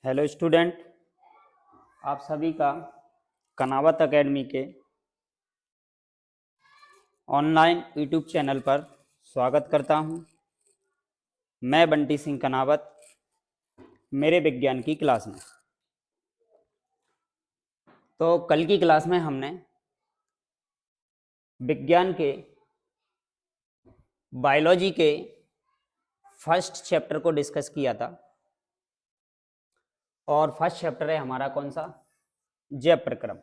Hello student, आप सभी का कनावत एकेडमी के ऑनलाइन यूट्यूब चैनल पर स्वागत करता हूं। मैं बंटी सिंह कनावत, मेरे विज्ञान की क्लास में। तो कल की क्लास में हमने विज्ञान के बायोलॉजी के फर्स्ट चैप्टर को डिस्कस किया था और फर्स्ट चैप्टर है हमारा कौन सा? जैव प्रक्रम।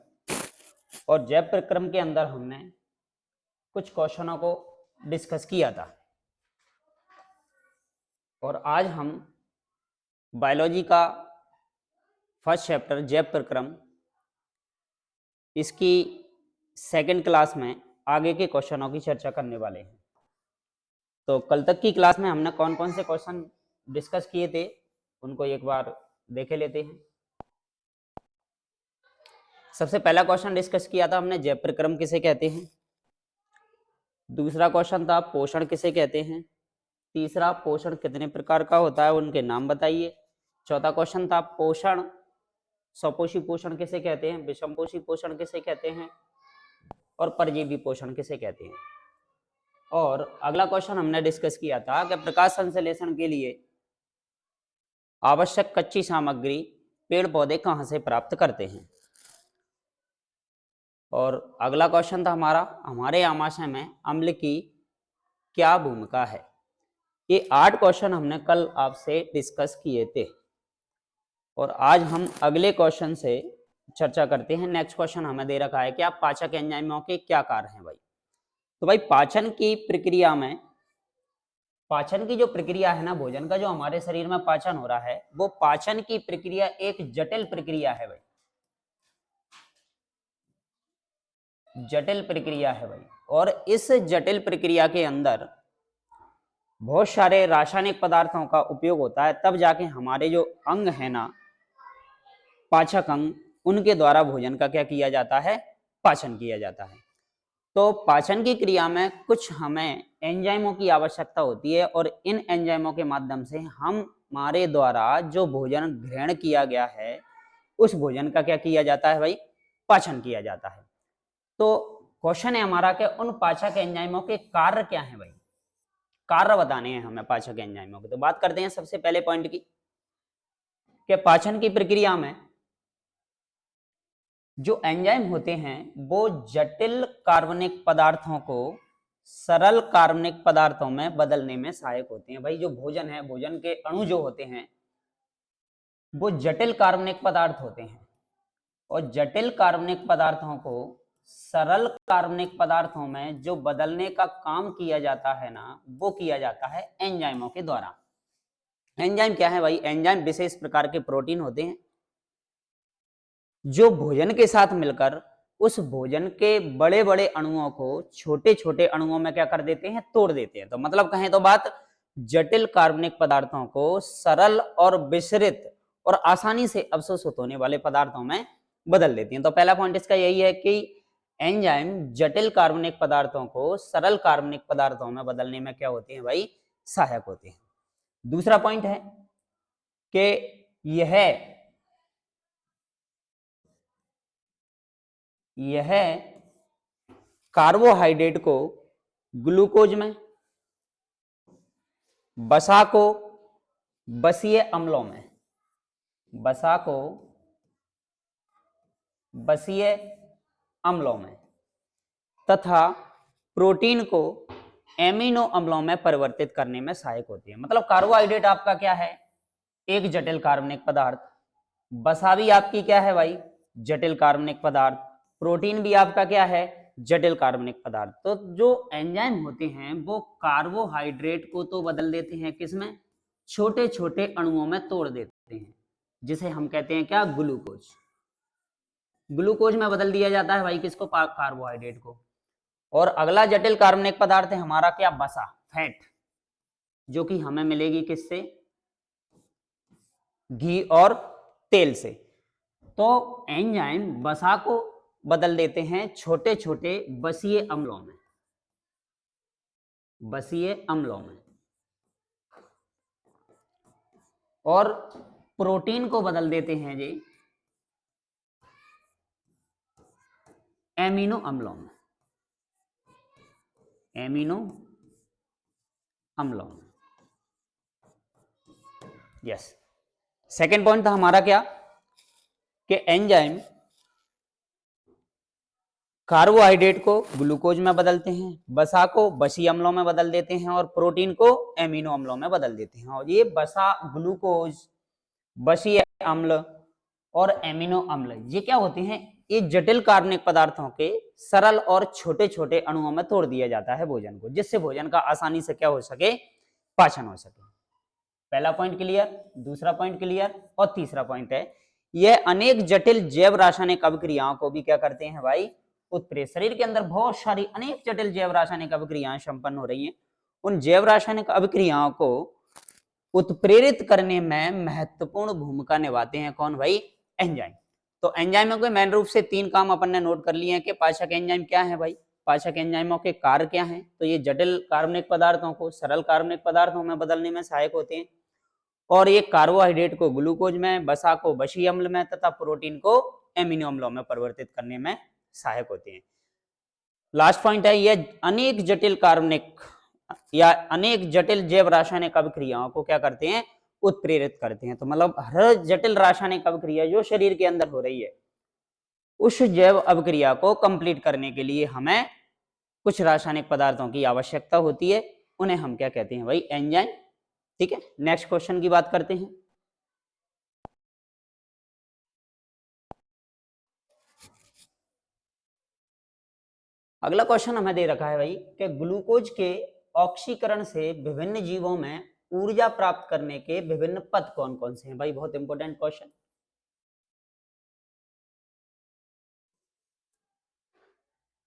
और जैव प्रक्रम के अंदर हमने कुछ क्वेश्चनों को डिस्कस किया था और आज हम बायोलॉजी का फर्स्ट चैप्टर जैव प्रक्रम इसकी सेकंड क्लास में आगे के क्वेश्चनों की चर्चा करने वाले हैं। तो कल तक की क्लास में हमने कौन कौन से क्वेश्चन डिस्कस किए थे उनको एक बार देखे लेते हैं। सबसे पहला क्वेश्चन डिस्कस किया था हमने, जैव प्रक्रम किसे कहते हैं। दूसरा क्वेश्चन था पोषण किसे कहते हैं। तीसरा, पोषण कितने प्रकार का होता है, उनके नाम बताइए। चौथा क्वेश्चन था पोषण, स्वपोषी पोषण किसे कहते हैं, विषमपोषी पोषण किसे कहते हैं और परजीवी पोषण किसे कहते हैं। और अगला क्वेश्चन हमने डिस्कस किया था कि प्रकाश संश्लेषण के लिए आवश्यक कच्ची सामग्री पेड़ पौधे कहाँ से प्राप्त करते हैं। और अगला क्वेश्चन था हमारे आमाशय में अम्ल की क्या भूमिका है। ये 8 क्वेश्चन हमने कल आपसे डिस्कस किए थे और आज हम अगले क्वेश्चन से चर्चा करते हैं। नेक्स्ट क्वेश्चन हमें दे रखा है कि आप पाचक एंजाइमों के क्या कार्य हैं भाई। तो भाई पाचन की प्रक्रिया में, पाचन की जो प्रक्रिया है ना, भोजन का जो हमारे शरीर में पाचन हो रहा है, वो पाचन की प्रक्रिया एक जटिल प्रक्रिया है भाई, जटिल प्रक्रिया है भाई। और इस जटिल प्रक्रिया के अंदर बहुत सारे रासायनिक पदार्थों का उपयोग होता है, तब जाके हमारे जो अंग है ना, पाचक अंग, उनके द्वारा भोजन का क्या किया जाता है, पाचन किया जाता है। तो पाचन की क्रिया में कुछ हमें एंजाइमों की आवश्यकता होती है और इन एंजाइमों के माध्यम से हमारे द्वारा जो भोजन ग्रहण किया गया है उस भोजन का क्या किया जाता है भाई, पाचन किया जाता है। तो क्वेश्चन है हमारा कि उन पाचक एंजाइमों के कार्य क्या हैं भाई, कार्य बताने हैं हमें पाचक एंजाइमों के। तो बात करते हैं सबसे पहले पॉइंट की कि पाचन की प्रक्रिया में जो एंजाइम होते हैं वो जटिल कार्बनिक पदार्थों को सरल कार्बनिक पदार्थों में बदलने में सहायक होते हैं। भाई जो भोजन है, भोजन के अणु जो होते हैं वो जटिल कार्बनिक पदार्थ होते हैं और जटिल कार्बनिक पदार्थों को सरल कार्बनिक पदार्थों में जो बदलने का काम किया जाता है ना, वो किया जाता है एंजाइमों के द्वारा। एंजाइम क्या है भाई? एंजाइम विशेष प्रकार के प्रोटीन होते हैं जो भोजन के साथ मिलकर उस भोजन के बड़े बड़े अणुओं को छोटे छोटे अणुओं में क्या कर देते हैं, तोड़ देते हैं। तो मतलब कहें तो बात, जटिल कार्बनिक पदार्थों को सरल और विसरित और आसानी से अवशोषित होने वाले पदार्थों में बदल देती हैं। तो पहला पॉइंट इसका यही है कि एंजाइम जटिल कार्बनिक पदार्थों को सरल कार्बनिक पदार्थों में बदलने में क्या होते हैं भाई, सहायक होते हैं। दूसरा पॉइंट है कि यह कार्बोहाइड्रेट को ग्लूकोज में, वसा को बसीय अम्लों में, वसा को बसीय अम्लों में तथा प्रोटीन को एमिनो अम्लों में परिवर्तित करने में सहायक होती है। मतलब कार्बोहाइड्रेट आपका क्या है, एक जटिल कार्बनिक पदार्थ, वसा भी आपकी क्या है भाई, जटिल कार्बनिक पदार्थ, प्रोटीन भी आपका क्या है, जटिल कार्बनिक पदार्थ। तो जो एंजाइम होते हैं वो कार्बोहाइड्रेट को तो बदल देते हैं किसमें, छोटे छोटे अणुओं में तोड़ देते हैं, जिसे हम कहते हैं क्या, ग्लूकोज। ग्लूकोज में बदल दिया जाता है भाई किसको, कार्बोहाइड्रेट को। और अगला जटिल कार्बनिक पदार्थ है हमारा क्या, वसा, फैट, जो कि हमें मिलेगी किससे, घी और तेल से। तो एंजाइम वसा को बदल देते हैं छोटे छोटे बसीय अम्लों में, बसीय अम्लों में। और प्रोटीन को बदल देते हैं जी एमिनो अम्लों में, एमिनो अम्लों में। यस, सेकेंड पॉइंट था हमारा क्या कि एंजाइम कार्बोहाइड्रेट को ग्लूकोज में बदलते हैं, वसा को वसी अम्लों में बदल देते हैं और प्रोटीन को एमिनो अम्लों में बदल देते हैं। और ये वसा, ग्लूकोज, वसी अम्ल और एमिनो अम्ल ये क्या होते हैं, ये जटिल कार्बनिक पदार्थों के सरल और छोटे छोटे अणुओं में तोड़ दिया जाता है भोजन को, जिससे भोजन का आसानी से क्या हो सके, पाचन हो सके। पहला पॉइंट क्लियर, दूसरा पॉइंट क्लियर, और तीसरा पॉइंट है यह अनेक जटिल जैव रासायनिक अभिक्रियाओं को भी क्या करते हैं भाई, उत्प्रेरित। शरीर के अंदर बहुत सारी अनेक जटिल जैव रासायनिक अभिक्रियाएं संपन्न हो रही हैं, उन जैव रासायनिक अभिक्रियाओं को उत्प्रेरित करने में महत्वपूर्ण भूमिका निभाते हैं कौन भाई, एंजाइम। तो एंजाइमों के मेन रूप से 3 काम अपन ने नोट कर लिए हैं कि पाचक एंजाइम क्या है भाई, पाचक एंजाइमों के कार्य क्या हैं, तो ये जटिल कार्बनिक पदार्थों को सरल कार्बनिक पदार्थों में बदलने में सहायक होते हैं, और ये कार्बोहाइड्रेट को ग्लूकोज में, वसा को वसी अम्ल में तथा प्रोटीन को एमिनो अम्लों में परिवर्तित करने में सहायक होते हैं। लास्ट पॉइंट है यह अनेक जटिल कार्बनिक या अनेक जटिल जैव रासायनिक अभिक्रियाओं को क्या करते हैं, उत्प्रेरित करते हैं। तो मतलब हर जटिल रासायनिक अभिक्रिया जो शरीर के अंदर हो रही है, उस जैव अभिक्रिया को कंप्लीट करने के लिए हमें कुछ रासायनिक पदार्थों की आवश्यकता होती है, उन्हें हम क्या कहते हैं भाई, एंजाइम। ठीक है, नेक्स्ट क्वेश्चन की बात करते हैं। अगला क्वेश्चन हमें दे रखा है भाई कि ग्लूकोज के ऑक्सीकरण से विभिन्न जीवों में ऊर्जा प्राप्त करने के विभिन्न पथ कौन कौन से हैं भाई, बहुत इंपॉर्टेंट क्वेश्चन।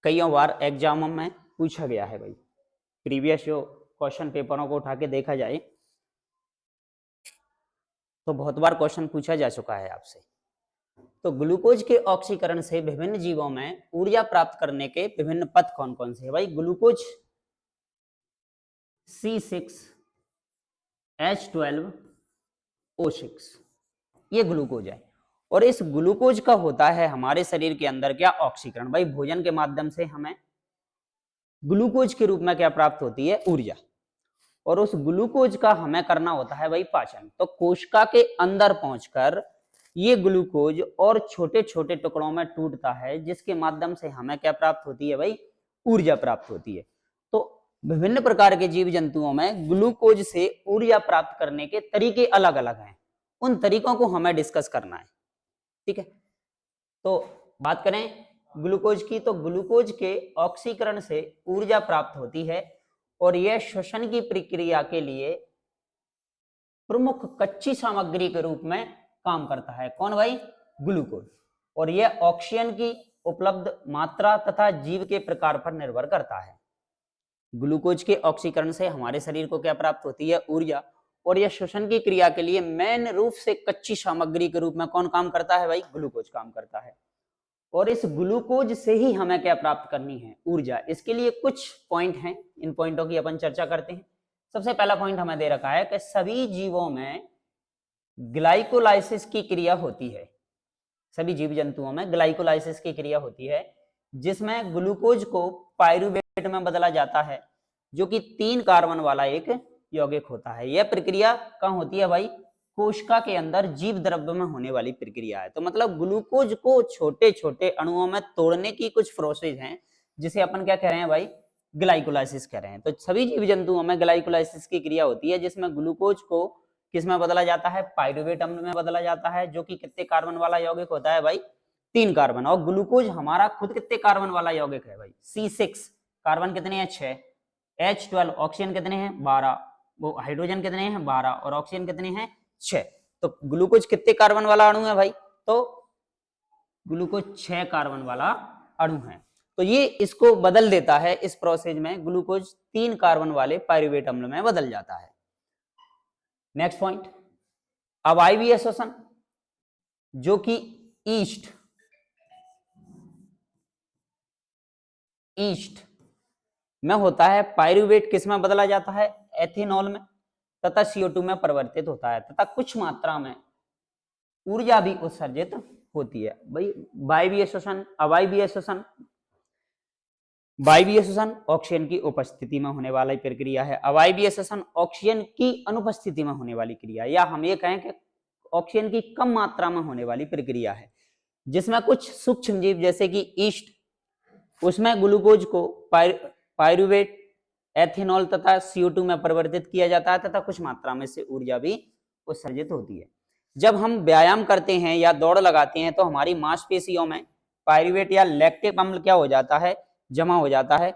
कई बार एग्जामों में पूछा गया है भाई, प्रीवियस जो क्वेश्चन पेपरों को उठा के देखा जाए तो बहुत बार क्वेश्चन पूछा जा चुका है आपसे। तो ग्लूकोज के ऑक्सीकरण से विभिन्न जीवों में ऊर्जा प्राप्त करने के विभिन्न पथ कौन कौन से हैं भाई, ग्लूकोज C6H12O6 ये ग्लूकोज है, और इस ग्लूकोज का होता है हमारे शरीर के अंदर क्या, ऑक्सीकरण। भाई भोजन के माध्यम से हमें ग्लूकोज के रूप में क्या प्राप्त होती है, ऊर्जा, और उस ग्लूकोज का हमें करना होता है भाई पाचन। तो कोशिका के अंदर पहुंचकर ये ग्लूकोज और छोटे छोटे टुकड़ों में टूटता है, जिसके माध्यम से हमें क्या प्राप्त होती है भाई, ऊर्जा प्राप्त होती है। तो विभिन्न प्रकार के जीव जंतुओं में ग्लूकोज से ऊर्जा प्राप्त करने के तरीके अलग अलग हैं, उन तरीकों को हमें डिस्कस करना है। ठीक है, तो बात करें ग्लूकोज की, तो ग्लूकोज के ऑक्सीकरण से ऊर्जा प्राप्त होती है, और यह श्वसन की प्रक्रिया के लिए प्रमुख कच्ची सामग्री के रूप में काम करता है। कौन भाई, ग्लूकोज। और यह ऑक्सीजन की उपलब्ध मात्रा तथा जीव के प्रकार पर निर्भर करता है। ग्लूकोज के ऑक्सीकरण से हमारे शरीर को क्या प्राप्त होती है, ऊर्जा, और यह श्वसन की क्रिया के लिए मेन रूप से कच्ची सामग्री के रूप में कौन काम करता है भाई, ग्लूकोज काम करता है। और इस ग्लूकोज से ही हमें क्या प्राप्त करनी है, ऊर्जा। इसके लिए कुछ पॉइंट हैं, इन पॉइंटों की अपन चर्चा करते हैं। सबसे पहला पॉइंट हमें दे रखा है कि सभी जीवों में ग्लाइकोलाइसिस की क्रिया होती है, सभी जीव जंतुओं में ग्लाइकोलाइसिस की क्रिया होती है, जिसमें ग्लूकोज को पायरूवेट में बदला जाता है, जो कि 3 कार्बन वाला एक यौगिक होता है। यह प्रक्रिया कहाँ होती है भाई, कोशिका के अंदर जीव द्रव्य में होने वाली प्रक्रिया है। तो मतलब ग्लूकोज को छोटे छोटे अणुओं में तोड़ने की कुछ प्रोसेस हैं, जिसे अपन क्या कह रहे हैं भाई, ग्लाइकोलाइसिस कह रहे हैं। तो सभी जीव जंतुओं में ग्लाइकोलाइसिस की क्रिया होती है, जिसमें ग्लूकोज को किस में बदला जाता है, पायरूवेट अम्ल में बदला जाता है, जो कि कितने कार्बन वाला यौगिक होता है भाई, 3 कार्बन। और ग्लूकोज हमारा खुद कितने कार्बन वाला यौगिक है भाई, C6, कार्बन कितने हैं 6, H12 ऑक्सीजन कितने हैं 12, वो हाइड्रोजन कितने हैं 12, और ऑक्सीजन कितने हैं 6। तो ग्लूकोज कितने कार्बन वाला अणु है भाई, तो ग्लूकोज 6 कार्बन वाला अणु है। तो ये इसको बदल देता है, इस प्रोसेस में ग्लूकोज 3 कार्बन वाले पायरूवेट अम्ल में बदल जाता है। नेक्स्ट पॉइंट, अवायवीय श्वसन, जो कि ईस्ट में होता है, पायरूवेट किस में बदला जाता है, एथेनॉल में, तथा CO2 में परिवर्तित होता है, तथा कुछ मात्रा में ऊर्जा भी उत्सर्जित होती है। भाई वायवीय श्वसन, अवायवीय श्वसन। वायवीय श्वसन ऑक्सीजन की उपस्थिति में होने वाली प्रक्रिया है, अवायवीय श्वसन ऑक्सीजन की अनुपस्थिति में होने वाली क्रिया, या हम ये कहें कि ऑक्सीजन की कम मात्रा में होने वाली प्रक्रिया है, जिसमें कुछ सूक्ष्म जीव जैसे कि ईस्ट, उसमें ग्लूकोज को पायरुवेट, एथेनॉल तथा CO2 में परिवर्तित किया जाता है तथा कुछ मात्रा में से ऊर्जा भी उत्सर्जित होती है। जब हम व्यायाम करते हैं या दौड़ लगाते हैं तो हमारी मांसपेशियों में पायरुवेट या लैक्टिक अम्ल क्या हो जाता है, जमा हो जाता है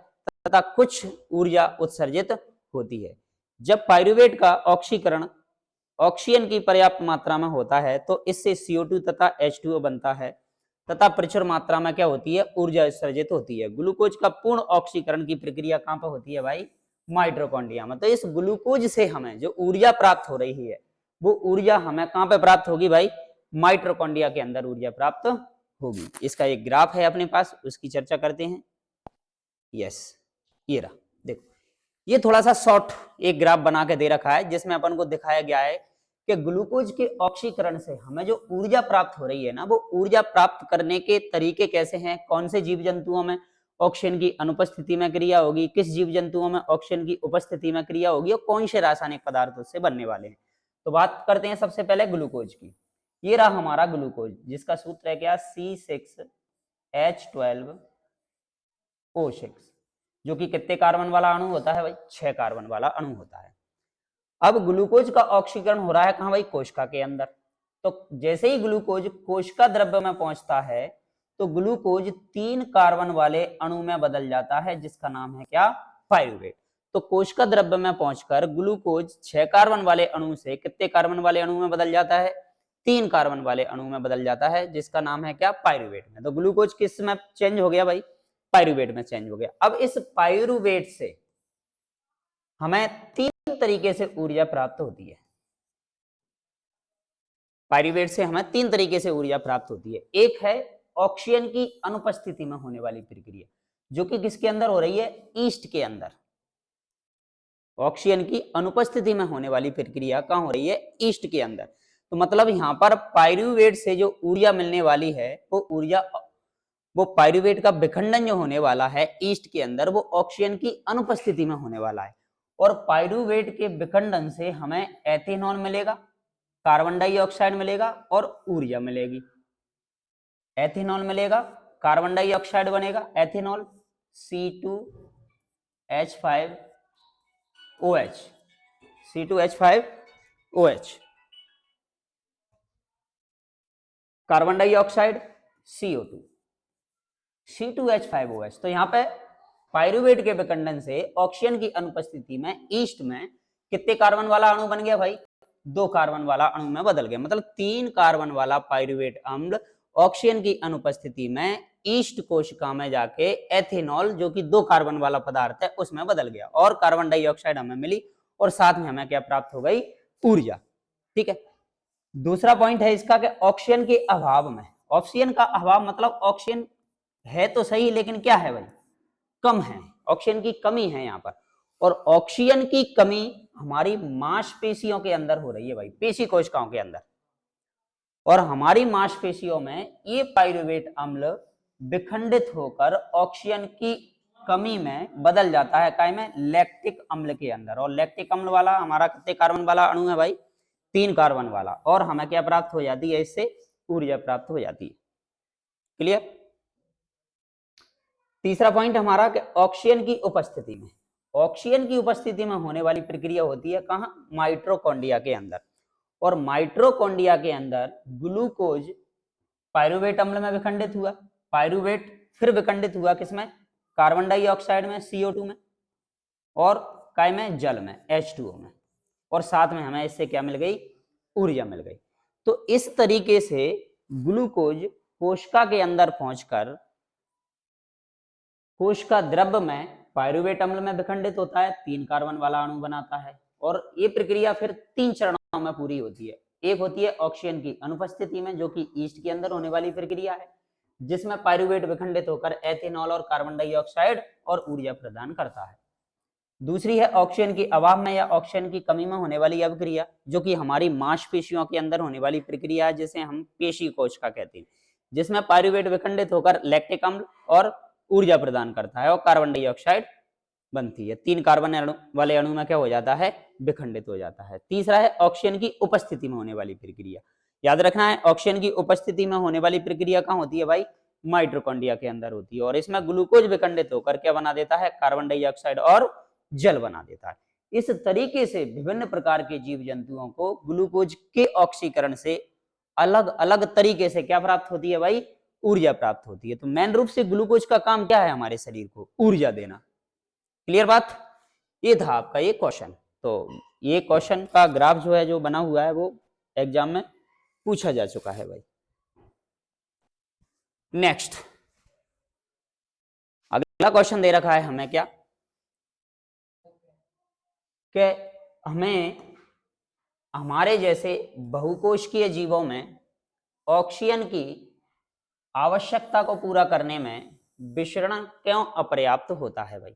तथा कुछ ऊर्जा उत्सर्जित होती है। जब पायरुवेट का ऑक्सीकरण ऑक्सीजन की पर्याप्त मात्रा में होता है तो इससे CO2 तथा H2O बनता है तथा प्रचुर मात्रा में क्या होती है, ऊर्जा उत्सर्जित होती है। ग्लूकोज का पूर्ण ऑक्सीकरण की प्रक्रिया कहां पर होती है भाई, माइटोकॉन्ड्रिया में। तो इस ग्लूकोज से हमें जो ऊर्जा प्राप्त हो रही है वो ऊर्जा हमें कहां पे प्राप्त होगी भाई, माइटोकॉन्ड्रिया के अंदर ऊर्जा प्राप्त होगी। इसका एक ग्राफ है अपने पास, उसकी चर्चा करते हैं। यस, ये रहा, देखो ये थोड़ा सा शॉर्ट एक ग्राफ बना के दे रखा है जिसमें अपन को दिखाया गया है कि ग्लूकोज के ऑक्सीकरण से हमें जो ऊर्जा प्राप्त हो रही है ना, वो ऊर्जा प्राप्त करने के तरीके कैसे हैं, कौन से जीव जंतुओं में ऑक्सीजन की अनुपस्थिति में क्रिया होगी, किस जीव जंतुओं में ऑक्सीजन की उपस्थिति में क्रिया होगी और कौन से रासायनिक पदार्थों से बनने वाले हैं। तो बात करते हैं सबसे पहले ग्लूकोज की। ये रहा हमारा ग्लूकोज जिसका सूत्र है क्या, C6H12O6, जो कि कितने कार्बन वाला अणु होता है भाई, 6 कार्बन वाला अणु होता है। अब ग्लूकोज का ऑक्सीकरण हो रहा है कहां भाई, कोशिका के अंदर। तो जैसे ही ग्लूकोज कोशिका द्रव्य में पहुंचता है तो ग्लूकोज 3 कार्बन वाले अणु में बदल जाता है जिसका नाम है क्या, पायरुवेट। तो कोशिका द्रव्य में पहुंचकर ग्लूकोज 6 कार्बन वाले अणु से कितने कार्बन वाले अणु में बदल जाता है, 3 कार्बन वाले अणु में बदल जाता है जिसका नाम है क्या, पायरुवेट में। तो ग्लूकोज किस में चेंज हो गया भाई, पायरुवेट में चेंज हो गया। अब इस पायरुवेट से हमें 3 तरीके से ऊर्जा प्राप्त होती है। पायरुवेट से हमें 3 तरीके से ऊर्जा प्राप्त होती है। एक है ऑक्सीजन की अनुपस्थिति में होने वाली प्रक्रिया, जो कि किसके अंदर हो रही है, ईस्ट के अंदर। ऑक्सीजन की अनुपस्थिति में होने वाली प्रक्रिया कहां हो रही है, ईस्ट के अंदर। तो मतलब यहां पर पायरुवेट से जो ऊर्जा मिलने वाली है वो ऊर्जा, वो पायरुवेट का विखंडन जो होने वाला है ईस्ट के अंदर, वो ऑक्सीजन की अनुपस्थिति में होने वाला है। और पायरुवेट के विखंडन से हमें एथेनॉल मिलेगा, कार्बन डाइऑक्साइड मिलेगा और ऊर्जा मिलेगी। एथेनॉल मिलेगा, कार्बन डाइऑक्साइड बनेगा ethanol, C2H5OH, C2H5OH, carbon dioxide CO2, C2H5OH। तो यहाँ पे पायरुवेट के विखंडन से ऑक्सीजन की अनुपस्थिति में ईस्ट में कितने कार्बन वाला अणु बन गया भाई, 2 कार्बन वाला अणु में बदल गया। मतलब 3 कार्बन वाला पायरुवेट अम्ल ऑक्सीजन की अनुपस्थिति में ईस्ट कोशिका में जाके एथेनॉल, जो कि 2 कार्बन वाला पदार्थ है, उसमें बदल गया और कार्बन डाइऑक्साइड हमें मिली और साथ में हमें क्या प्राप्त हो गई, ऊर्जा। ठीक है। दूसरा पॉइंट है इसका कि ऑक्सीजन के अभाव में, ऑक्सीजन का अभाव मतलब ऑक्सीजन है तो सही लेकिन क्या है भाई, कम है, ऑक्सीजन की कमी है यहाँ पर। और ऑक्सीजन की कमी हमारी मांसपेशियों के अंदर हो रही है भाई, पेशी कोशिकाओं के अंदर। और हमारी मांसपेशियों में ये पायरुवेट अम्ल विखंडित होकर ऑक्सीजन की कमी में बदल जाता है, काय में, लैक्टिक अम्ल के अंदर। और लैक्टिक अम्ल वाला हमारा कितने कार्बन वाला अणु है भाई, 3 कार्बन वाला। और हमें क्या प्राप्त हो जाती है, इससे ऊर्जा प्राप्त हो जाती है। क्लियर। तीसरा पॉइंट हमारा कि ऑक्सीजन की उपस्थिति में, ऑक्सीजन की उपस्थिति में होने वाली प्रक्रिया होती है कहां, माइटोकॉन्ड्रिया के अंदर। और माइटोकॉन्ड्रिया के अंदर ग्लूकोज पायरुवेट अम्ल में विखंडित हुआ, पायरुवेट फिर विखंडित हुआ किसमें, कार्बन डाइऑक्साइड में CO2 में, और काय में, जल में H2O में, और साथ में हमें इससे क्या मिल गई, ऊर्जा मिल गई। तो इस तरीके से ग्लूकोज कोशिका के अंदर पहुंचकर कोशिका द्रव्य में पायरुवेट अम्ल में विखंडित होता है, 3 कार्बन वाला अणु बनाता है। और ये प्रक्रिया फिर 3 चरणों में पूरी होती है। एक होती है ऑक्सीजन की अनुपस्थिति में, जो कि ईस्ट के अंदर होने वाली प्रक्रिया है, जिसमें पायरुवेट विखंडित होकर एथेनॉल और कार्बन डाइऑक्साइड और ऊर्जा प्रदान करता है। दूसरी है ऑक्सीजन की अभाव में या ऑक्सीजन की कमी में होने वाली अभिक्रिया, जो कि हमारी मांसपेशियों के अंदर होने वाली प्रक्रिया है, जिसे हम पेशी कोशिका कहते हैं, जिसमें पायरुवेट विखंडित होकर लैक्टिक अम्ल और ऊर्जा प्रदान करता है और कार्बन डाइऑक्साइड बनती है। 3 कार्बन वाले अणु में क्या हो जाता है, विखंडित हो जाता है। तीसरा है ऑक्सीजन की उपस्थिति में होने वाली प्रक्रिया। याद रखना है, ऑक्सीजन की उपस्थिति में होने वाली प्रक्रिया कहाँ होती है भाई, माइटोकॉन्ड्रिया के अंदर होती है, और इसमें ग्लूकोज विखंडित होकर क्या बना देता है, कार्बन डाइऑक्साइड और जल बना देता है। इस तरीके से विभिन्न प्रकार के जीव जंतुओं को ग्लूकोज के ऑक्सीकरण से अलग अलग तरीके से क्या प्राप्त होती है भाई, ऊर्जा प्राप्त होती है। तो मेन रूप से ग्लूकोज का काम क्या है, हमारे शरीर को ऊर्जा देना। क्लियर बात, ये था आपका ये क्वेश्चन। तो ये क्वेश्चन का ग्राफ जो है, जो बना हुआ है, वो एग्जाम में पूछा जा चुका है भाई। नेक्स्ट अगला क्वेश्चन दे रखा है हमें क्या, कि हमें हमारे जैसे बहुकोशिकीय जीवों में ऑक्सीजन की आवश्यकता को पूरा करने में विसरण क्यों अपर्याप्त होता है भाई।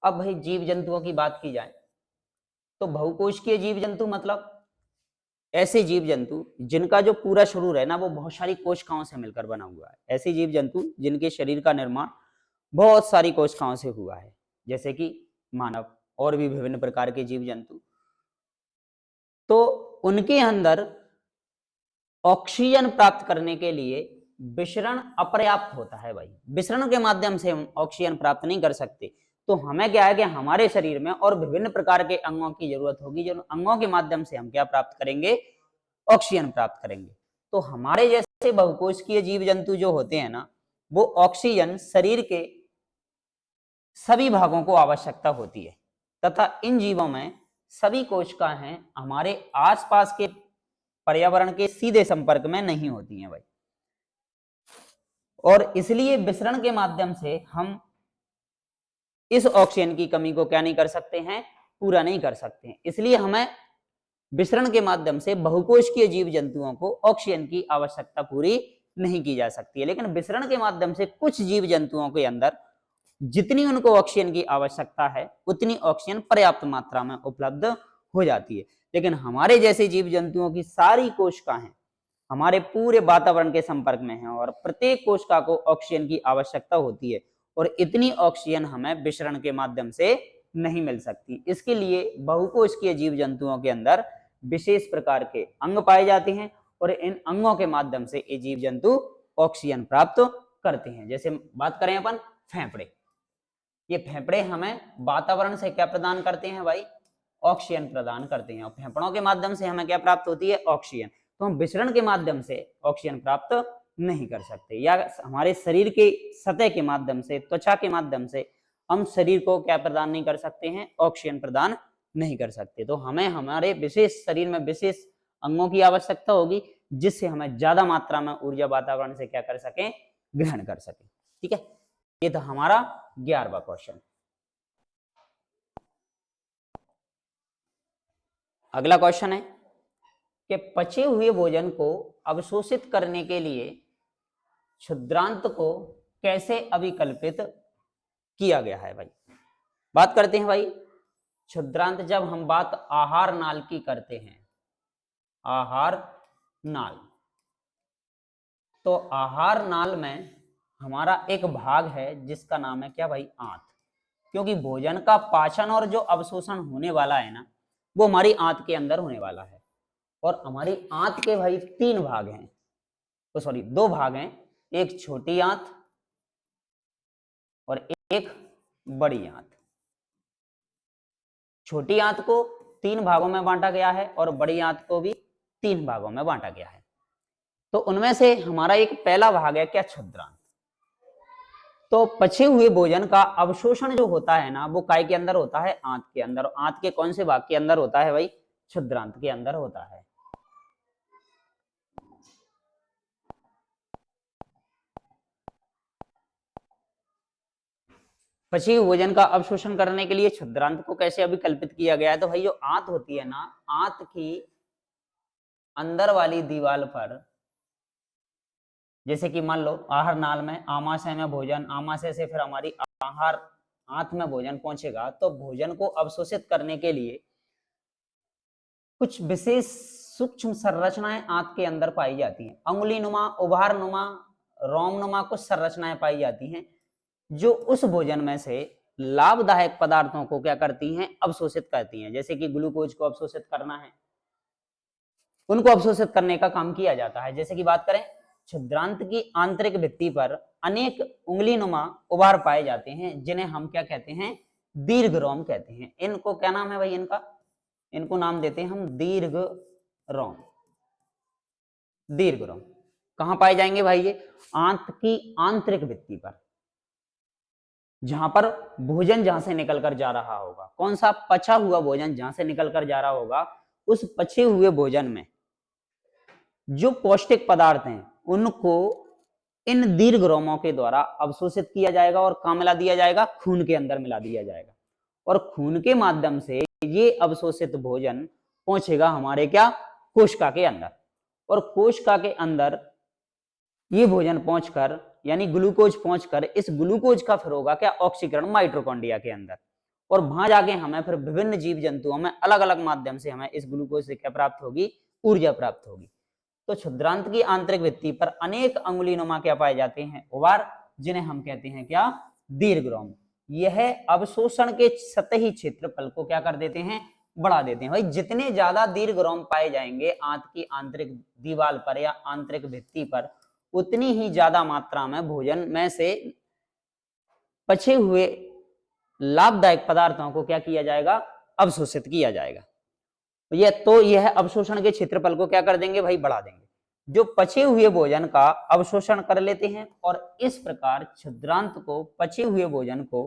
अब भाई जीव जंतुओं की बात की जाए तो बहुकोशिकीय जीव जंतु मतलब ऐसे जीव जंतु जिनका जो पूरा शरीर है ना, वो बहुत सारी कोशिकाओं से मिलकर बना हुआ है। ऐसे जीव जंतु जिनके शरीर का निर्माण बहुत सारी कोशिकाओं से हुआ है, जैसे कि मानव और भी विभिन्न प्रकार के जीव जंतु। तो उनके अंदर ऑक्सीजन प्राप्त करने के लिए विसरण अपर्याप्त होता है भाई। विसरण के माध्यम से हम ऑक्सीजन प्राप्त नहीं कर सकते। तो हमें क्या है कि हमारे शरीर में और विभिन्न प्रकार के अंगों की जरूरत होगी, जो अंगों के माध्यम से हम क्या प्राप्त करेंगे, ऑक्सीजन प्राप्त करेंगे। तो हमारे जैसे बहुकोशिकीय जीव जंतु जो होते हैं ना, वो ऑक्सीजन शरीर के सभी भागों को आवश्यकता होती है, तथा इन जीवों में सभी कोशिकाएं हमारे आसपास के पर्यावरण के सीधे संपर्क में नहीं होती हैं भाई। और इसलिए विसरण के माध्यम से हम इस ऑक्सीजन की कमी को क्या नहीं कर सकते हैं, पूरा नहीं कर सकते हैं। इसलिए हमें विसरण के माध्यम से बहुकोशिकीय जीव जंतुओं को ऑक्सीजन की आवश्यकता पूरी नहीं की जा सकती है। लेकिन विसरण के माध्यम से कुछ जीव जंतुओं के अंदर जितनी उनको ऑक्सीजन की आवश्यकता है, उतनी ऑक्सीजन पर्याप्त मात्रा में उपलब्ध हो जाती है। लेकिन हमारे जैसे जीव जंतुओं की सारी कोशिकाएं हमारे पूरे वातावरण के संपर्क में है, और प्रत्येक कोशिका को ऑक्सीजन की आवश्यकता होती है, और इतनी ऑक्सीजन हमें विसरण के माध्यम से नहीं मिल सकती। इसके लिए बहुकोशिकीय जीव जंतुओं के अंदर विशेष प्रकार के अंग पाए जाते हैं, और इन अंगों के माध्यम से ये जीव जंतु ऑक्सीजन प्राप्त करते हैं। जैसे बात करें अपन फेफड़े, ये फेफड़े हमें वातावरण से क्या प्रदान करते हैं भाई, ऑक्सीजन प्रदान करते हैं, और फेफड़ों के माध्यम से हमें क्या प्राप्त होती है, ऑक्सीजन। तो हम विसरण के माध्यम से ऑक्सीजन प्राप्त नहीं कर सकते, या हमारे शरीर के सतह के माध्यम से, त्वचा के माध्यम से हम शरीर को क्या प्रदान नहीं कर सकते हैं, ऑक्सीजन प्रदान नहीं कर सकते। तो हमें हमारे विशेष शरीर में विशेष अंगों की आवश्यकता होगी, जिससे हमें ज्यादा मात्रा में ऊर्जा वातावरण से क्या कर सकें, ग्रहण कर सकें। ठीक है, ये था हमारा 11वां क्वेश्चन। अगला क्वेश्चन है कि पचे हुए भोजन को अवशोषित करने के लिए क्षुद्रांत को कैसे अभिकल्पित किया गया है भाई। बात करते हैं भाई क्षुद्रांत, जब हम बात आहार नाल की करते हैं, आहार नाल, तो आहार नाल में हमारा एक भाग है जिसका नाम है क्या भाई, आंत। क्योंकि भोजन का पाचन और जो अवशोषण होने वाला है ना, वो हमारी आंत के अंदर होने वाला है। और हमारी आंत के भाई 3 भाग हैं, तो सॉरी 2 भाग हैं, एक छोटी आंत और एक बड़ी आंत। छोटी आंत को 3 भागों में बांटा गया है और बड़ी आंत को भी 3 भागों में बांटा गया है। तो उनमें से हमारा एक पहला भाग है क्या, क्षुद्रांत। तो पचे हुए भोजन का अवशोषण जो होता है ना, वो काय के अंदर होता है, आंत के अंदर। आंत के कौन से भाग के अंदर होता है भाई, क्षुद्रांत के अंदर होता है। पचे हुए भोजन का अवशोषण करने के लिए क्षुद्रांत को कैसे अभिकल्पित किया गया है, तो भाई जो आंत होती है ना, आंत की अंदर वाली दीवार पर, जैसे कि मान लो आहार नाल में आमाशय में भोजन, आमाशय से फिर हमारी आहार आंत में भोजन पहुंचेगा तो भोजन को अवशोषित करने के लिए कुछ विशेष सूक्ष्म संरचनाएं आंत के अंदर पाई जाती हैं। अंगुली नुमा, उभार नुमा, रोम नुमा कुछ संरचनाएं पाई जाती हैं जो उस भोजन में से लाभदायक पदार्थों को क्या करती हैं, अवशोषित करती हैं। जैसे कि ग्लूकोज को अवशोषित करना है, उनको अवशोषित करने का काम किया जाता है। जैसे कि बात करें, छिद्रांत की आंतरिक भित्ति पर अनेक उंगली नुमा उभार पाए जाते हैं जिन्हें हम क्या कहते हैं, दीर्घ रोम कहते हैं। इनको क्या नाम है भाई, इनको नाम देते हैं हम दीर्घ रोम। दीर्घ रोम कहां पाए जाएंगे भाई, ये आंत की आंतरिक भित्ति पर, जहां पर भोजन जहां से निकल कर जा रहा होगा, कौन सा, पचा हुआ भोजन जहां से निकल कर जा रहा होगा, उस पचे हुए भोजन में जो पौष्टिक पदार्थ हैं उनको इन दीर्घ रोमों के द्वारा अवशोषित किया जाएगा और कहां मिला दिया जाएगा, खून के अंदर मिला दिया जाएगा। और खून के माध्यम से ये अवशोषित भोजन पहुंचेगा हमारे क्या, कोशिका के अंदर। और कोशिका के अंदर ये भोजन पहुंचकर, यानी ग्लूकोज पहुंचकर, इस ग्लूकोज का फिर होगा क्या, ऑक्सीकरण माइटोकॉन्ड्रिया के अंदर। और वहां जाके हमें फिर विभिन्न जीव जंतुओं में अलग अलग माध्यम से हमें इस ग्लूकोज से क्या प्राप्त होगी, ऊर्जा प्राप्त होगी। तो क्षुद्रांत की आंतरिक भित्ति पर अनेक अंगुलीनुमा क्या पाए जाते हैं, उभार, जिन्हें हम कहते हैं क्या, दीर्घ रोम। यह अवशोषण के सतही क्षेत्रफल को क्या कर देते हैं, बढ़ा देते हैं। भाई जितने ज्यादा दीर्घ रोम पाए जाएंगे आंत की आंतरिक दीवार पर या आंतरिक भित्ति पर, उतनी ही ज्यादा मात्रा में भोजन में से पचे हुए लाभदायक पदार्थों को क्या किया जाएगा, अवशोषित किया जाएगा। यह अवशोषण के क्षेत्रफल को क्या कर देंगे भाई, बढ़ा देंगे, जो पचे हुए भोजन का अवशोषण कर लेते हैं। और इस प्रकार छिद्रांत को पचे हुए भोजन को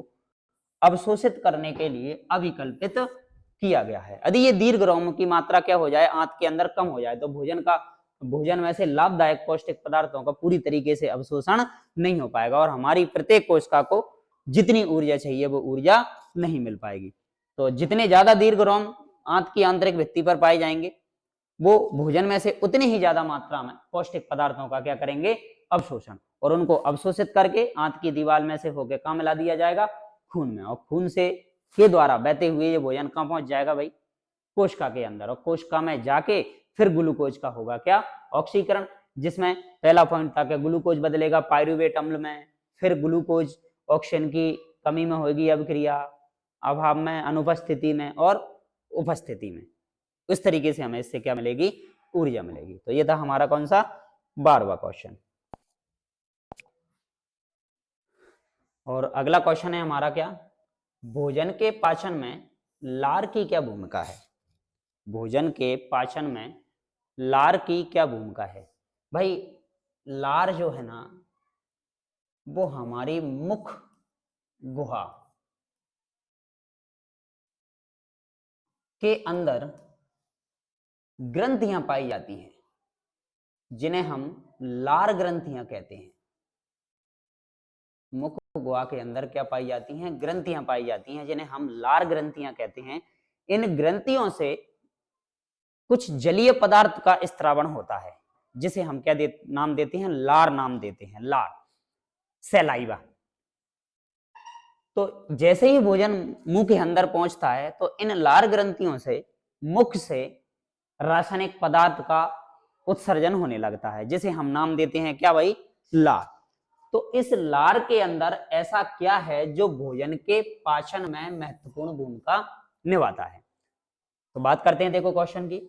अवशोषित करने के लिए अभिकल्पित किया गया है। यदि ये दीर्घ रोम की मात्रा क्या हो जाए, आंत के अंदर कम हो जाए, तो भोजन में से लाभदायक पौष्टिक पदार्थों का पूरी तरीके से अवशोषण नहीं हो पाएगा और हमारी प्रत्येक कोशिका को जितनी ऊर्जा चाहिए वो ऊर्जा नहीं मिल पाएगी। तो जितने ज्यादा दीर्घ रोम आंत की आंतरिक भित्ति पर पाए जाएंगे, वो भोजन में से उतनी ही ज्यादा मात्रा में पौष्टिक पदार्थों का क्या करेंगे, अवशोषण। और उनको अवशोषित करके आंत की दीवार में से होकर कहां मिला दिया जाएगा, खून में। और खून से के द्वारा बहते हुए ये भोजन कहां पहुंच जाएगा भाई, कोशिका के अंदर। और कोशिका में जाके फिर ग्लूकोज का होगा क्या, ऑक्सीकरण। जिसमें पहला पॉइंट था कि ग्लूकोज बदलेगा पायरुवेट अम्ल में, फिर ग्लूकोज ऑक्सीजन की कमी में होगी अभिक्रिया, अभाव में, अनुपस्थिति में और उपस्थिति में। इस तरीके से हमें इससे क्या मिलेगी, ऊर्जा मिलेगी। तो ये था हमारा कौन सा, 12वां क्वेश्चन। और अगला क्वेश्चन है हमारा क्या, भोजन के पाचन में लार की क्या भूमिका है। भोजन के पाचन में लार की क्या भूमिका है। भाई लार जो है ना, वो हमारी मुख गुहा के अंदर ग्रंथियां पाई जाती हैं, जिन्हें हम लार ग्रंथियां कहते हैं। मुख गुहा के अंदर क्या पाई जाती हैं, ग्रंथियां पाई जाती हैं, जिन्हें हम लार ग्रंथियां कहते हैं। इन ग्रंथियों से कुछ जलीय पदार्थ का स्त्रावण होता है, जिसे हम क्या नाम देते हैं, लार नाम देते हैं, लार, सैलाइवा। तो जैसे ही भोजन मुंह के अंदर पहुंचता है तो इन लार ग्रंथियों से मुख से रासायनिक पदार्थ का उत्सर्जन होने लगता है, जिसे हम नाम देते हैं क्या भाई, लार। तो इस लार के अंदर ऐसा क्या है जो भोजन के पाचन में महत्वपूर्ण भूमिका निभाता है। तो बात करते हैं, देखो क्वेश्चन की,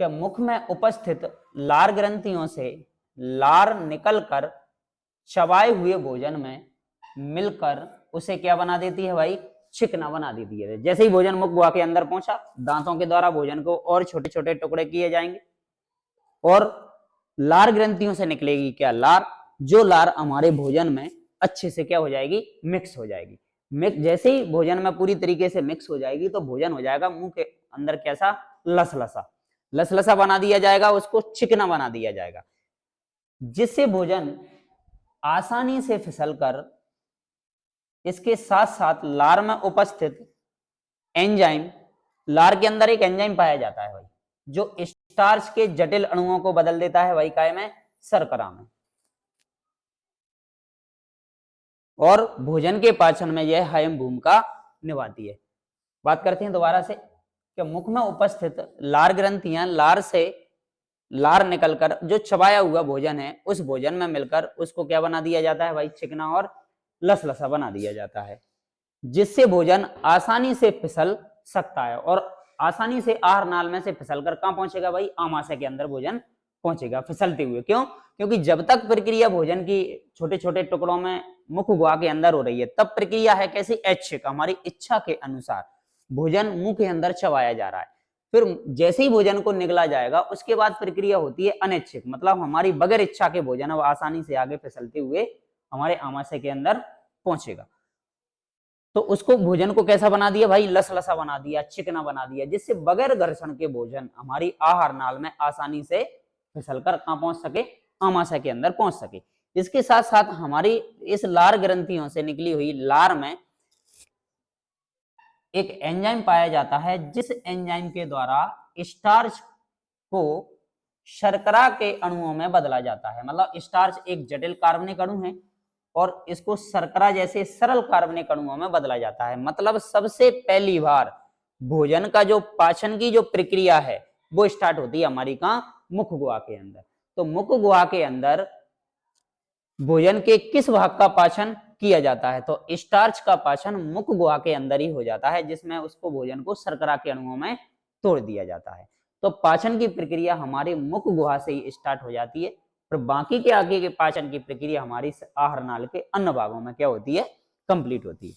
क्या मुख में उपस्थित लार ग्रंथियों से लार निकलकर चबाए हुए भोजन में मिलकर उसे क्या बना देती है भाई, चिकना बना देती है। जैसे ही भोजन मुख गुहा के अंदर पहुंचा, दांतों के द्वारा भोजन को और छोटे छोटे टुकड़े किए जाएंगे और लार ग्रंथियों से निकलेगी क्या, लार। जो लार हमारे भोजन में अच्छे से क्या हो जाएगी, मिक्स हो जाएगी। जैसे ही भोजन में पूरी तरीके से मिक्स हो जाएगी तो भोजन हो जाएगा मुंह के अंदर कैसा, लसलसा। लसलसा बना दिया जाएगा, उसको चिकना बना दिया जाएगा, जिससे भोजन आसानी से फिसलकर इसके साथ साथ लार में उपस्थित एंजाइम, लार के अंदर एक एंजाइम पाया जाता है भाई, जो स्टार्च के जटिल अणुओं को बदल देता है भाई काय में, शर्करा में। और भोजन के पाचन में यह अहम भूमिका निभाती है। बात करते हैं दोबारा से कि मुख में उपस्थित लार ग्रंथियां लार निकलकर जो चबाया हुआ भोजन है उस भोजन में मिलकर उसको क्या बना दिया जाता है भाई, चिकना और लसलसा बना दिया जाता है, जिससे भोजन आसानी से फिसल सकता है और आसानी से आहार नाल में से फिसलकर कहां पहुंचेगा भाई, आमाशय के अंदर भोजन पहुंचेगा फिसलते हुए। क्यों? क्योंकि जब तक प्रक्रिया भोजन की छोटे छोटे टुकड़ों में मुख गुहा के अंदर हो रही है तब प्रक्रिया है कैसी, ऐच्छिक, हमारी इच्छा के अनुसार भोजन मुंह के अंदर चबाया जा रहा है। फिर जैसे ही भोजन को निगला जाएगा उसके बाद प्रक्रिया होती है अनैच्छिक, मतलब हमारी बगैर इच्छा के भोजन अब आसानी से आगे फिसलते हुए हमारे आमाशय के अंदर पहुंचेगा। तो उसको भोजन को कैसा बना दिया भाई, लसलसा बना दिया, चिकना बना दिया, जिससे बगैर घर्षण के भोजन हमारी आहार नाल में आसानी से फिसलकर कहां पहुंच सके, आमाशय के अंदर पहुंच सके। इसके साथ साथ हमारी इस लार ग्रंथियों से निकली हुई लार में एक एंजाइम पाया जाता है जिस एंजाइम के द्वारा स्टार्च को शर्करा के अणुओं में बदला जाता है। मतलब स्टार्च एक जटिल कार्बनिक अणु है और इसको शर्करा जैसे सरल कार्बनिक अणुओं में बदला जाता है। मतलब सबसे पहली बार भोजन का जो पाचन की जो प्रक्रिया है वो स्टार्ट होती है हमारी कहां, मुख गुहा के अंदर। तो मुख गुहा के अंदर भोजन के किस भाग का पाचन किया जाता है, तो स्टार्च का पाचन मुख गुहा के अंदर ही हो जाता है, जिसमें उसको भोजन को शर्करा के अणुओं में तोड़ दिया जाता है। तो पाचन की प्रक्रिया हमारे मुख गुहा से ही स्टार्ट हो जाती है और बाकी के आगे के पाचन की प्रक्रिया हमारी आहार नाल के अन्य भागों में क्या होती है, कंप्लीट होती है।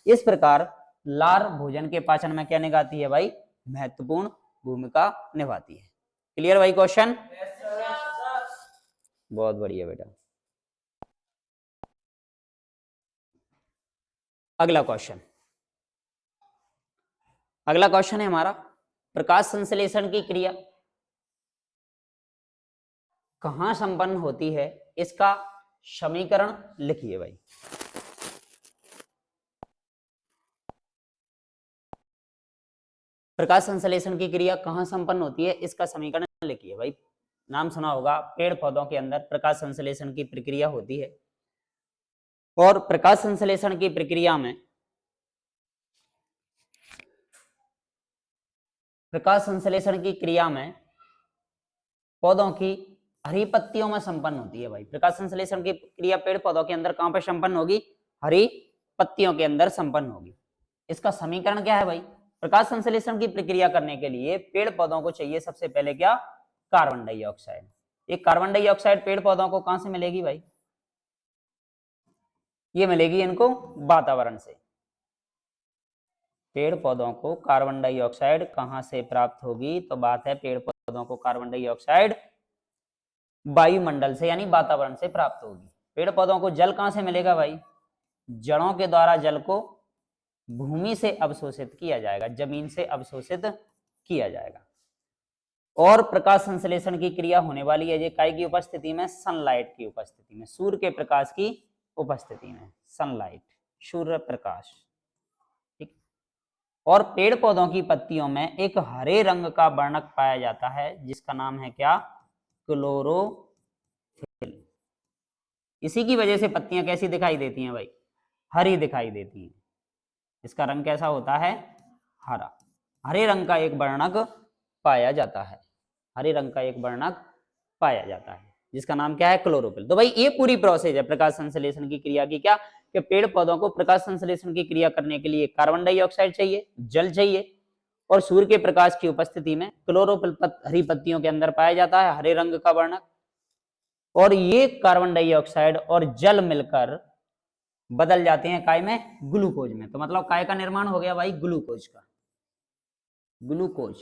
इस प्रकार लार भोजन के पाचन में क्या निभाती है भाई, महत्वपूर्ण भूमिका निभाती है। क्लियर भाई क्वेश्चन? बहुत बढ़िया बेटा। अगला क्वेश्चन है हमारा, प्रकाश संश्लेषण की क्रिया कहां संपन्न होती है, इसका समीकरण लिखिए भाई। प्रकाश संश्लेषण की क्रिया कहां संपन्न होती है, इसका समीकरण लिखिए भाई। नाम सुना होगा, पेड़ पौधों के अंदर प्रकाश संश्लेषण की प्रक्रिया होती है और प्रकाश संश्लेषण की प्रक्रिया में पौधों की हरी पत्तियों में संपन्न होती है भाई। प्रकाश संश्लेषण की क्रिया पेड़ पौधों के अंदर कहां पर संपन्न होगी, हरी पत्तियों के अंदर संपन्न होगी। इसका समीकरण क्या है भाई, प्रकाश संश्लेषण की प्रक्रिया करने के लिए पेड़ पौधों को चाहिए सबसे पहले क्या, कार्बन डाइऑक्साइड। ये कार्बन डाइऑक्साइड पेड़ पौधों को कहां से मिलेगी भाई, ये मिलेगी इनको वातावरण से। पेड़ पौधों को कार्बन डाइऑक्साइड कहां से प्राप्त होगी, तो बात है पेड़ पौधों को कार्बन डाइऑक्साइड वायुमंडल से यानी वातावरण से प्राप्त होगी। पेड़ पौधों को जल कहां से मिलेगा भाई, जड़ों के द्वारा जल को भूमि से अवशोषित किया जाएगा, जमीन से अवशोषित किया जाएगा। और प्रकाश संश्लेषण की क्रिया होने वाली है ये काय की उपस्थिति में, सनलाइट की उपस्थिति में, सूर्य के प्रकाश की उपस्थिति में, सनलाइट, सूर्य प्रकाश। ठीक। और पेड़ पौधों की पत्तियों में एक हरे रंग का वर्णक पाया जाता है जिसका नाम है क्या, क्लोरोफिल। इसी की वजह से पत्तियां कैसी दिखाई देती हैं भाई, हरी दिखाई देती हैं। इसका रंग कैसा होता है, हरा। हरे रंग का एक वर्णक पाया जाता है, हरे रंग का एक वर्णक पाया जाता है जिसका नाम क्या है, क्लोरोफिल। तो भाई ये पूरी प्रोसेस है प्रकाश संश्लेषण की क्रिया की, क्या कि पेड़ पौधों को प्रकाश संश्लेषण की क्रिया करने के लिए कार्बन डाइऑक्साइड चाहिए, जल चाहिए, और सूर्य के प्रकाश की उपस्थिति में क्लोरोफिल हरी पत्तियों के अंदर पाया जाता है, हरे रंग का वर्णक। और ये कार्बन डाइऑक्साइड और जल मिलकर बदल जाते हैं काय में, ग्लूकोज में। तो मतलब काय का निर्माण हो गया भाई, ग्लूकोज का। ग्लूकोज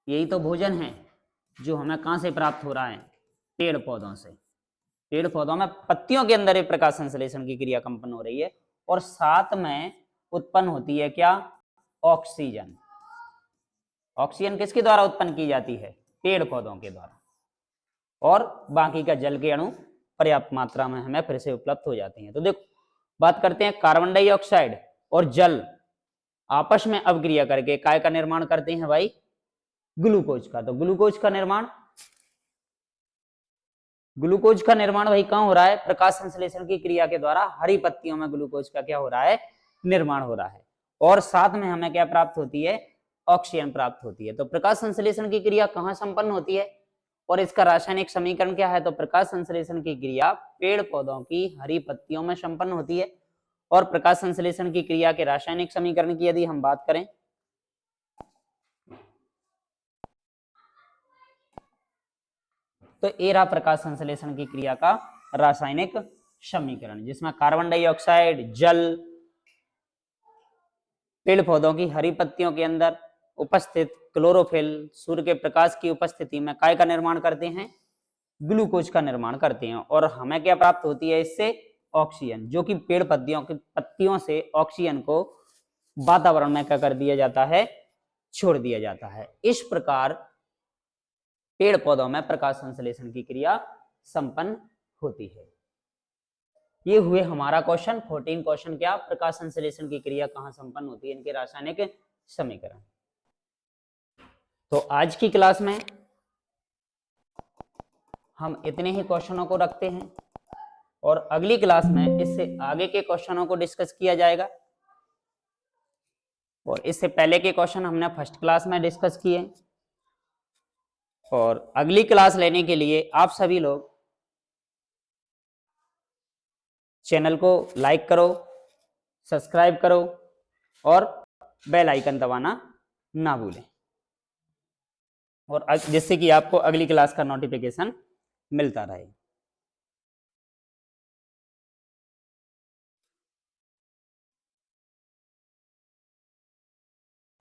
यही तो भोजन है जो हमें कहां से प्राप्त हो रहा है, पेड़ पौधों से। पेड़ पौधों में पत्तियों के अंदर एक प्रकाश संश्लेषण की क्रिया संपन्न हो रही है और साथ में उत्पन्न होती है क्या, ऑक्सीजन। ऑक्सीजन किसके द्वारा उत्पन्न की जाती है, पेड़ पौधों के द्वारा। और बाकी का जल के अणु पर्याप्त मात्रा में हमें फिर से उपलब्ध हो जाते हैं। तो देखो बात करते हैं, कार्बन डाइऑक्साइड और जल आपस में अभिक्रिया करके काय का निर्माण करते हैं भाई, ग्लूकोज का। तो ग्लूकोज का निर्माण ग्लूकोज का निर्माण भाई कहाँ हो रहा है? प्रकाश संश्लेषण की क्रिया के द्वारा हरी पत्तियों में ग्लूकोज का क्या हो रहा है? निर्माण हो रहा है। और साथ में हमें क्या प्राप्त होती है? ऑक्सीजन प्राप्त होती है। तो प्रकाश संश्लेषण की क्रिया कहाँ संपन्न होती है और इसका रासायनिक समीकरण क्या है? तो प्रकाश संश्लेषण की क्रिया पेड़ पौधों की हरी पत्तियों में संपन्न होती है। और प्रकाश संश्लेषण की क्रिया के रासायनिक समीकरण की यदि हम बात करें तो ये रहा प्रकाश संश्लेषण की क्रिया का रासायनिक समीकरण, जिसमें कार्बन डाइऑक्साइड, जल, पेड़ पौधों की हरी पत्तियों के अंदर उपस्थित क्लोरोफिल सूर्य के प्रकाश की उपस्थिति में काय का निर्माण करते हैं? ग्लूकोज का निर्माण करते हैं। और हमें क्या प्राप्त होती है इससे? ऑक्सीजन, जो कि पेड़ पत्तियों से ऑक्सीजन को वातावरण में क्या कर दिया जाता है? छोड़ दिया जाता है। इस प्रकार पेड़ पौधों में प्रकाश संश्लेषण की क्रिया संपन्न होती है। ये हुए हमारा क्वेश्चन 14 क्वेश्चन, क्या? प्रकाश संश्लेषण की क्रिया कहाँ संपन्न होती है, इनके रासायनिक समीकरण। तो आज की क्लास में हम इतने ही क्वेश्चनों को रखते हैं और अगली क्लास में इससे आगे के क्वेश्चनों को डिस्कस किया जाएगा। और इससे पहले के क्वेश्चन हमने फर्स्ट क्लास में डिस्कस किए। और अगली क्लास लेने के लिए आप सभी लोग चैनल को लाइक करो, सब्सक्राइब करो और बेल आइकन दबाना ना भूलें, और जिससे कि आपको अगली क्लास का नोटिफिकेशन मिलता रहे।